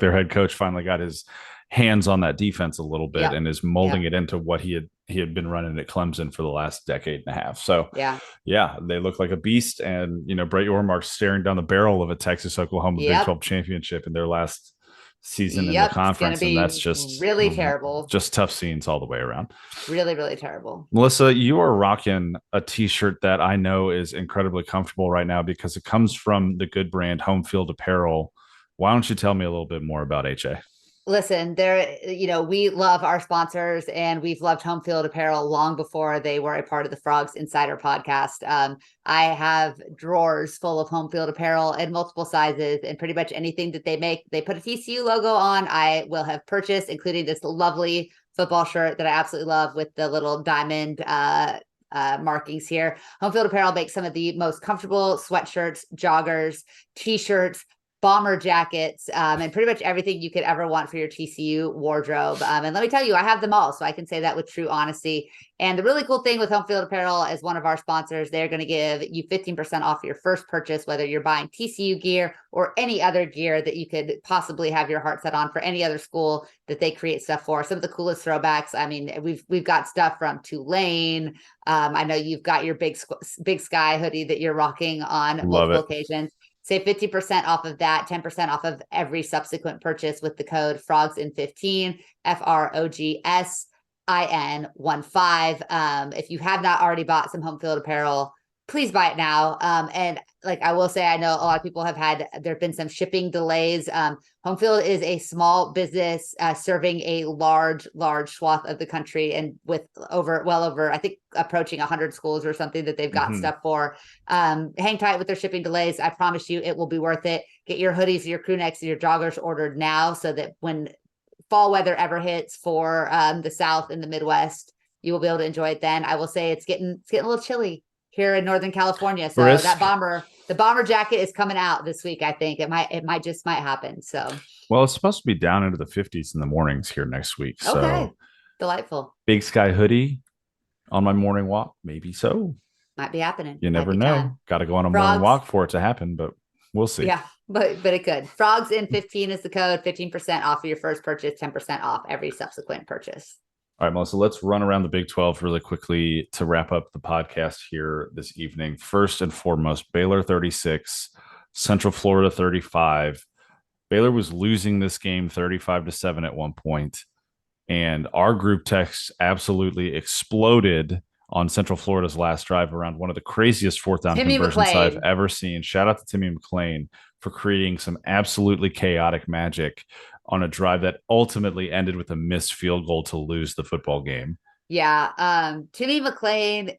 their head coach finally got his hands on that defense a little bit and is molding it into what he had been running at Clemson for the last decade and a half. So they look like a beast. And Brett Yormark's staring down the barrel of a Texas-Oklahoma Big 12 championship in their last season in the conference, and that's just really terrible. Just tough scenes all the way around. Really, really terrible. Melissa, you are rocking a t-shirt that I know is incredibly comfortable right now because it comes from the good brand Home Field Apparel. Why don't you tell me a little bit more about HA? Listen, we love our sponsors and we've loved Home Field Apparel long before they were a part of the Frogs Insider podcast. I have drawers full of Home Field Apparel in multiple sizes, and pretty much anything that they make, they put a TCU logo on, I will have purchased, including this lovely football shirt that I absolutely love with the little diamond markings here. Home Field Apparel makes some of the most comfortable sweatshirts, joggers, t-shirts, bomber jackets, and pretty much everything you could ever want for your TCU wardrobe. And let me tell you, I have them all, so I can say that with true honesty. And the really cool thing with Home Field Apparel, as one of our sponsors, they're going to give you 15% off your first purchase, whether you're buying TCU gear or any other gear that you could possibly have your heart set on for any other school that they create stuff for. Some of the coolest throwbacks. I mean, we've got stuff from Tulane. I know you've got your Big Sky hoodie that you're rocking on multiple occasions. Save 50% off of that, 10% off of every subsequent purchase with the code FROGSIN15, FROGSIN15. If you have not already bought some Home Field Apparel, please buy it now. And like I will say, I know a lot of people there have been some shipping delays. Home Field is a small business serving a large swath of the country, and with well over, I think, approaching 100 schools or something that they've got stuff for. Hang tight with their shipping delays. I promise you it will be worth it. Get your hoodies, your crew necks, your joggers ordered now, so that when fall weather ever hits for the South and the Midwest, you will be able to enjoy it then. I will say it's getting a little chilly here in Northern California. So the bomber jacket is coming out this week. I think it might happen. So, well, it's supposed to be down into the 50s in the mornings here next week. So okay. Delightful. Big Sky hoodie on my morning walk. Maybe so. Might be happening. You never know. Got to go on a morning walk for it to happen, but we'll see. Yeah, but it could. FROGSIN15 is the code. 15% off of your first purchase, 10% off every subsequent purchase. All right, Melissa, let's run around the Big 12 really quickly to wrap up the podcast here this evening. First and foremost, Baylor 36, Central Florida 35. Baylor was losing this game 35-7 at one point, and our group text absolutely exploded on Central Florida's last drive around one of the craziest fourth down conversions I've ever seen. Shout out to Timmy McClain for creating some absolutely chaotic magic on a drive that ultimately ended with a missed field goal to lose the football game. Yeah. Timmy McClain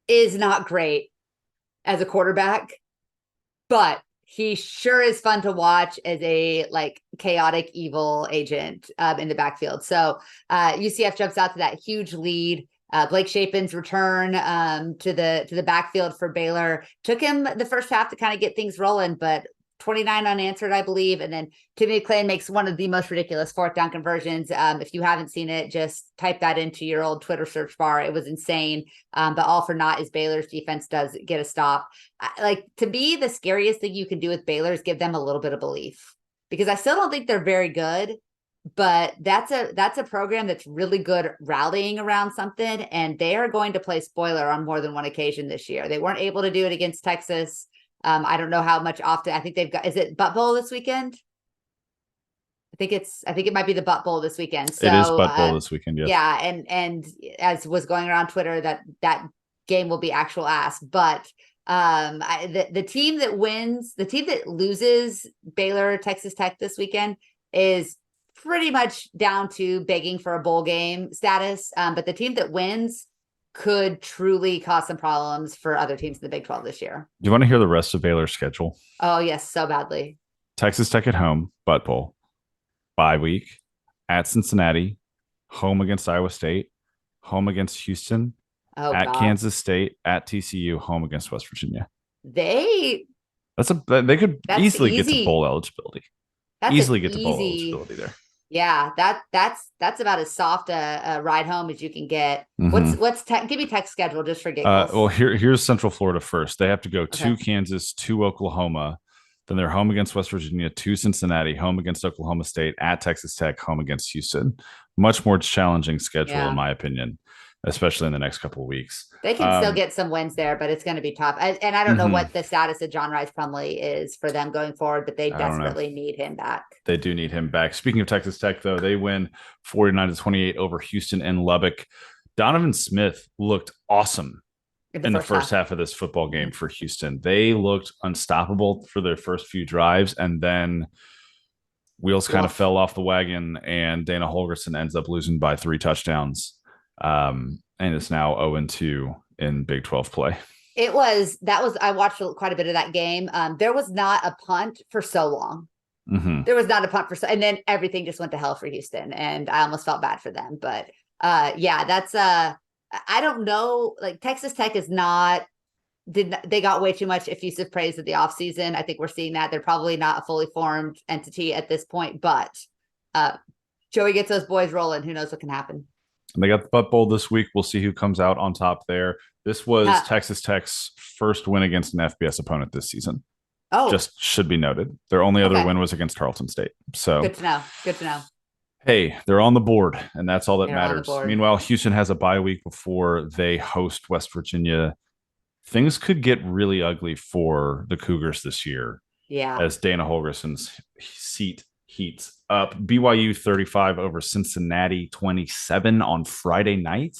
is not great as a quarterback, but he sure is fun to watch as a chaotic evil agent in the backfield. So UCF jumps out to that huge lead. Blake Shapen's return to the backfield for Baylor took him the first half to kind of get things rolling, but 29 unanswered, I believe. And then Timmy McClain makes one of the most ridiculous fourth down conversions. If you haven't seen it, just type that into your old Twitter search bar. It was insane. But all for naught is Baylor's defense does get a stop. To me, the scariest thing you can do with Baylor is give them a little bit of belief, because I still don't think they're very good, but that's a program that's really good rallying around something. And they are going to play spoiler on more than one occasion this year. They weren't able to do it against Texas. I don't know how much often. I think they've got, is it Butt Bowl this weekend? I think it might be the Butt Bowl this weekend. So, it is Butt Bowl this weekend. Yes. Yeah. And as was going around Twitter, that game will be actual ass, but the team that loses Baylor, Texas Tech this weekend is pretty much down to begging for a bowl game status. But the team that wins could truly cause some problems for other teams in the Big 12 this year. Do you want to hear the rest of Baylor's schedule? Oh, yes, so badly. Texas Tech at home, Butt Bowl. Bye week, at Cincinnati, home against Iowa State, home against Houston, at Kansas State, at TCU, home against West Virginia. They could easily get to bowl eligibility. Get to bowl eligibility there. Yeah, that's about as soft a ride home as you can get. Mm-hmm. Give me Tech's schedule just for giggles. Well, here's Central Florida first. They have to go to Kansas, to Oklahoma, then they're home against West Virginia, to Cincinnati, home against Oklahoma State, at Texas Tech, home against Houston. Much more challenging schedule, in my opinion, especially in the next couple of weeks. They can still get some wins there, but it's going to be tough. And I don't know what the status of John Rice Plumlee is for them going forward, but they desperately need him back. They do need him back. Speaking of Texas Tech, though, they win 49-28 over Houston and Lubbock. Donovan Smith looked awesome in the first half of this football game for Houston. They looked unstoppable for their first few drives, and then Wheels kind of Woof. fell off the wagon, and Dana Holgerson ends up losing by 3 touchdowns, and is now 0-2 in Big 12 play. I watched quite a bit of that game. There was not a punt for so long. Mm-hmm. There was not a punt for so, and then everything just went to hell for Houston, and I almost felt bad for them. But yeah, that's I don't know. Like Texas Tech is not they got way too much effusive praise at the offseason. I think we're seeing that they're probably not a fully formed entity at this point, but Joey gets those boys rolling. Who knows what can happen? And they got the Butt Bowl this week. We'll see who comes out on top there. This was Texas Tech's first win against an FBS opponent this season. Oh, just should be noted. Their only other win was against Tarleton State. So good to know. Good to know. Hey, they're on the board, and that's all that matters. Meanwhile, Houston has a bye week before they host West Virginia. Things could get really ugly for the Cougars this year. Yeah. As Dana Holgerson's seat heats up. BYU 35 over Cincinnati 27 on Friday night.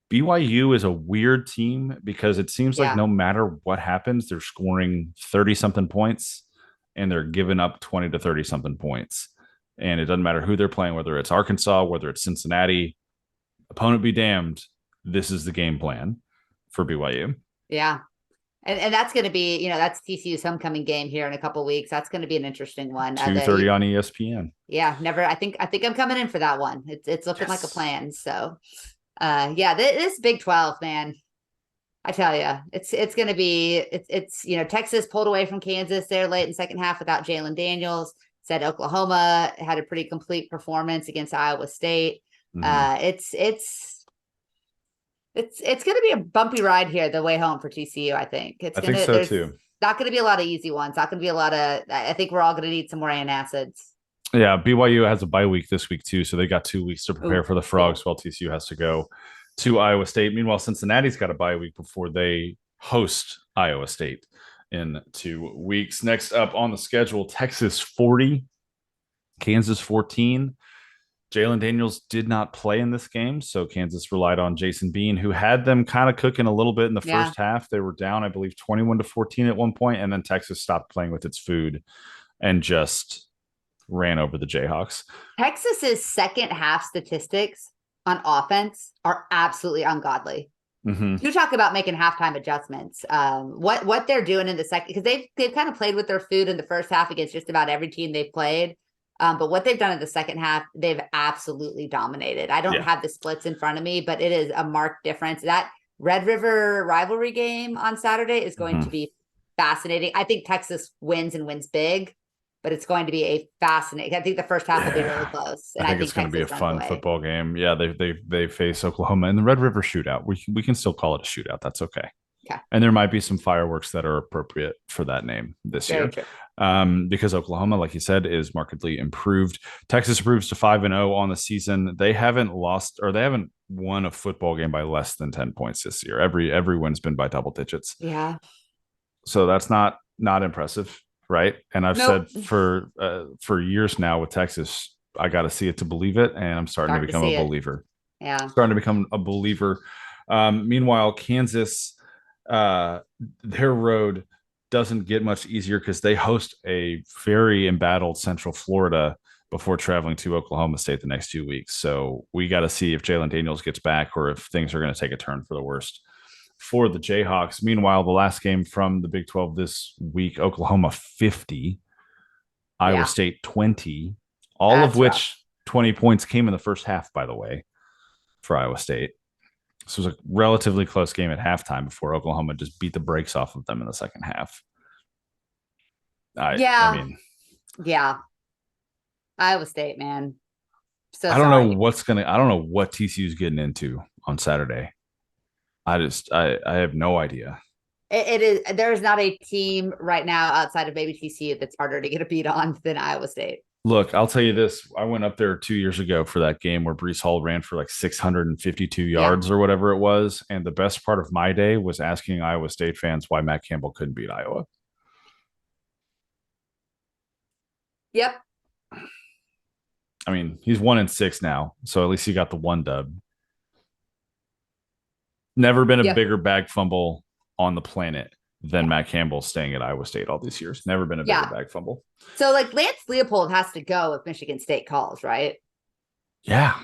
BYU is a weird team because it seems like no matter what happens, they're scoring 30-something points and they're giving up 20 to 30-something points. And it doesn't matter who they're playing, whether it's Arkansas, whether it's Cincinnati. Opponent be damned. This is the game plan for BYU. Yeah. And that's going to be, that's TCU's homecoming game here in a couple of weeks. That's going to be an interesting one. 2:30 on ESPN. Yeah, never. I think I'm coming in for that one. It's looking like a plan. So, yeah, this Big 12, man, I tell you, it's going to be, it's Texas pulled away from Kansas there late in the second half without Jalen Daniels. Said Oklahoma had a pretty complete performance against Iowa State. Mm-hmm. It's going to be a bumpy ride here the way home for TCU. I think I think so too. Not going to be a lot of easy ones. Not going to be a lot of. I think we're all going to need some more antacids. Yeah, BYU has a bye week this week too, so they got 2 weeks to prepare for the Frogs while TCU has to go to Iowa State. Meanwhile, Cincinnati's got a bye week before they host Iowa State in 2 weeks. Next up on the schedule, Texas 40, Kansas 14. Jalen Daniels did not play in this game, so Kansas relied on Jason Bean, who had them kind of cooking a little bit in the first half. They were down, I believe, 21-14 at one point, and then Texas stopped playing with its food and just ran over the Jayhawks. Texas's second half statistics on offense are absolutely ungodly. Mm-hmm. You talk about making halftime adjustments. What they're doing in the second, because they've kind of played with their food in the first half against just about every team they've played. But what they've done in the second half, they've absolutely dominated. I don't have the splits in front of me, but it is a marked difference. That Red River rivalry game on Saturday is going to be fascinating. I think Texas wins and wins big, but it's going to be a fascinating. I think the first half will be really close. And I think it's going to be a fun football game. Yeah, they face Oklahoma in the Red River shootout. We can still call it a shootout. That's okay. Okay. And there might be some fireworks that are appropriate for that name this year. True. Because Oklahoma, like you said, is markedly improved. Texas improves to 5-0 on the season. They haven't won a football game by less than 10 points this year. Every win's been by double digits. Yeah. So that's not impressive, right? And I've said for years now with Texas, I got to see it to believe it, and I'm starting to become a believer. Yeah. Starting to become a believer. Meanwhile, Kansas, their road doesn't get much easier because they host a very embattled Central Florida before traveling to Oklahoma State the next 2 weeks. So we got to see if Jalen Daniels gets back or if things are going to take a turn for the worst for the Jayhawks. Meanwhile, the last game from the Big 12 this week, Oklahoma 50, Iowa State 20, of which 20 points came in the first half, by the way, for Iowa State. This was a relatively close game at halftime before Oklahoma just beat the brakes off of them in the second half. Yeah. Iowa State, man. I don't know what TCU's getting into on Saturday. I have no idea. There is not a team right now outside of maybe TCU that's harder to get a beat on than Iowa State. Look, I'll tell you this. I went up there 2 years ago for that game where Breece Hall ran for like 652 yards or whatever it was. And the best part of my day was asking Iowa State fans why Matt Campbell couldn't beat Iowa. Yep. I mean, he's 1-6 now, so at least he got the one dub. Never been a bigger bag fumble on the planet than Matt Campbell staying at Iowa State all these years. Never been a bigger Yeah. bag fumble. So like Lance Leopold has to go if Michigan State calls, right? Yeah.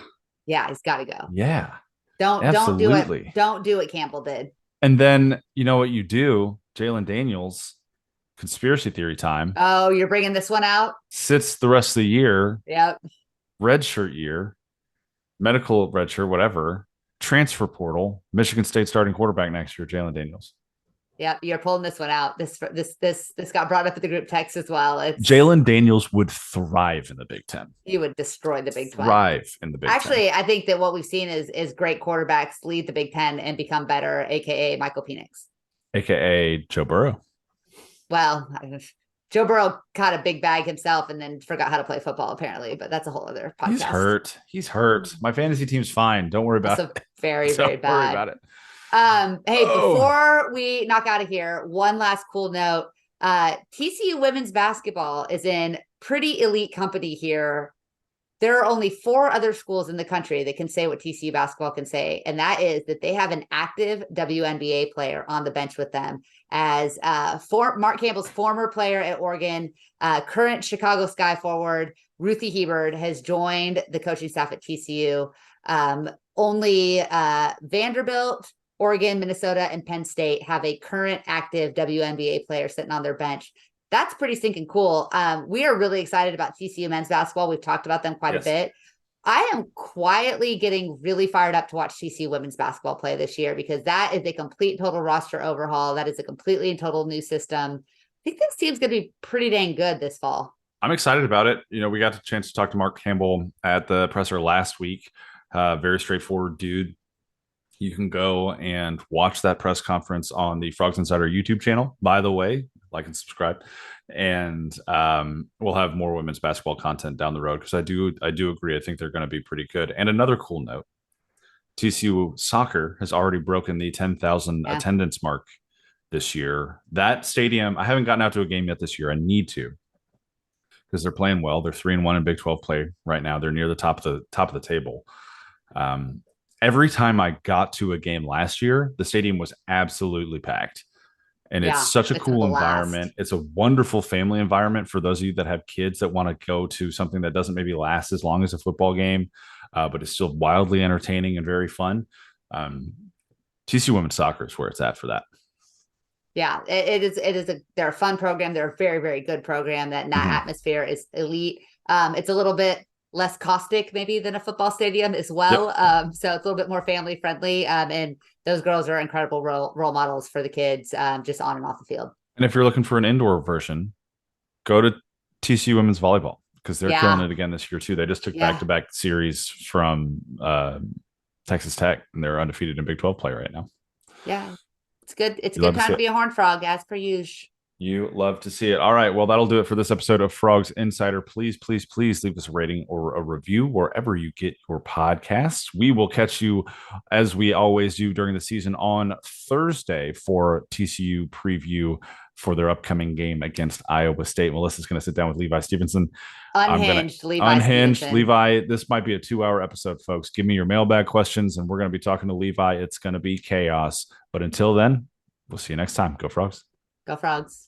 Yeah, he's got to go. Yeah. Don't do it. Absolutely. Don't do what Campbell did. And then you know what you do? Jalen Daniels, conspiracy theory time, Oh, you're bringing this one out? sits the rest of the year, Yep. redshirt year, medical redshirt, whatever, transfer portal, Michigan State starting quarterback next year, Jalen Daniels. Yep, you're pulling this one out. This got brought up at the group text as well. It's Jalen Daniels would thrive in the Big Ten. He would destroy the Big 12. Thrive in the Big Actually, 10. I think that what we've seen is great quarterbacks lead the Big Ten and become better, aka Michael Penix. AKA Joe Burrow. Well, Joe Burrow caught a big bag himself and then forgot how to play football, apparently, but that's a whole other podcast. He's hurt. My fantasy team's fine. Don't worry about it. Very, very bad. Don't worry about it. Hey, before we knock out of here, one last cool note. TCU women's basketball is in pretty elite company here. There are only 4 other schools in the country that can say what TCU basketball can say, and that is that they have an active WNBA player on the bench with them as Mark Campbell's former player at Oregon, current Chicago Sky forward, Ruthie Hebert, has joined the coaching staff at TCU. Only Vanderbilt, Oregon, Minnesota, and Penn State have a current active WNBA player sitting on their bench. That's pretty stinking cool. We are really excited about TCU men's basketball. We've talked about them quite a bit. I am quietly getting really fired up to watch TCU women's basketball play this year because that is a complete total roster overhaul. That is a completely and total new system. I think this team's going to be pretty dang good this fall. I'm excited about it. You know, we got the chance to talk to Mark Campbell at the presser last week. Very straightforward dude. You can go and watch that press conference on the Frogs Insider YouTube channel, by the way, like and subscribe. And we'll have more women's basketball content down the road because I do agree. I think they're going to be pretty good. And another cool note, TCU soccer has already broken the 10,000 attendance mark this year. That stadium, I haven't gotten out to a game yet this year. I need to because they're playing well. They're 3-1 in Big 12 play right now. They're near the top of the table. Every time I got to a game last year, the stadium was absolutely packed. And it's such a cool environment. It's a wonderful family environment for those of you that have kids that want to go to something that doesn't maybe last as long as a football game, but it's still wildly entertaining and very fun. TCU women's soccer is where it's at for that. Yeah, it is. They're a fun program. They're a very, very good program. That atmosphere is elite. It's a little bit less caustic maybe than a football stadium as well. So it's a little bit more family friendly. And those girls are incredible role models for the kids, just on and off the field. And if you're looking for an indoor version, go to TCU women's volleyball because they're killing it again this year too. They just took back-to-back series from Texas Tech and they're undefeated in Big 12 play right now. Yeah, it's good. It's a good time to be a Horned Frog as per usual. You love to see it. All right. Well, that'll do it for this episode of Frogs Insider. Please, please, please leave us a rating or a review wherever you get your podcasts. We will catch you, as we always do during the season, on Thursday for TCU preview for their upcoming game against Iowa State. Melissa's going to sit down with Levi Stevenson. Unhinged Levi. This might be a 2-hour episode, folks. Give me your mailbag questions, and we're going to be talking to Levi. It's going to be chaos. But until then, we'll see you next time. Go Frogs. Go Frogs.